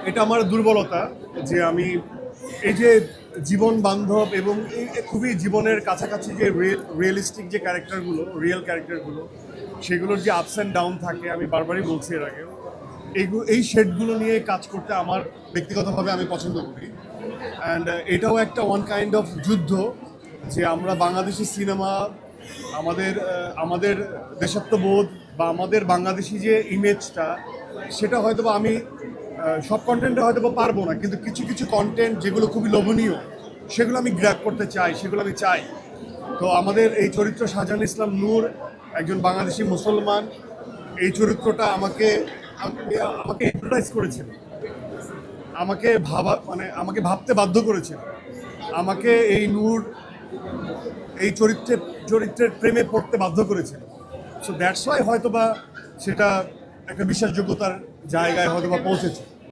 এটা আমার দুর্বলতা যে আমি এই যে জীবন বান্ধব এবং খুবই জীবনের কাছাকাছি যে রিয়েলিস্টিক যে ক্যারেক্টারগুলো, রিয়েল ক্যারেক্টারগুলো, সেগুলোর যে আপস অ্যান্ড ডাউন থাকে, আমি বারবারই বলছি এর আগেও, এই শেডগুলো নিয়ে কাজ করতে আমার ব্যক্তিগতভাবে আমি পছন্দ করি। অ্যান্ড এটাও একটা ওয়ান কাইন্ড অফ যুদ্ধ যে আমরা বাংলাদেশি সিনেমা, আমাদের দেশাত্মবোধ বা আমাদের বাংলাদেশি যে ইমেজটা, সেটা হয়তো বা আমি সব কন্টেন্টে হয়তো বা পারবো না, কিন্তু কিছু কিছু কন্টেন্ট যেগুলো খুবই লোভনীয় সেগুলো আমি গ্র্যাব করতে চাই, সেগুলো আমি চাই। তো আমাদের এই চরিত্র শাহজাহান ইসলাম নূর, একজন বাংলাদেশি মুসলমান, এই চরিত্রটা আমাকে হিপনোটাইজ করেছিল, আমাকে ভাবতে বাধ্য করেছিল, আমাকে এই নূর এই চরিত্রের প্রেমে পড়তে বাধ্য করেছিল। সো দ্যাটস ওয়াই হয়তো বা সেটা একটা বিশ্বাসযোগ্যতার জায়গায় হয়তো বা পৌঁছেছে।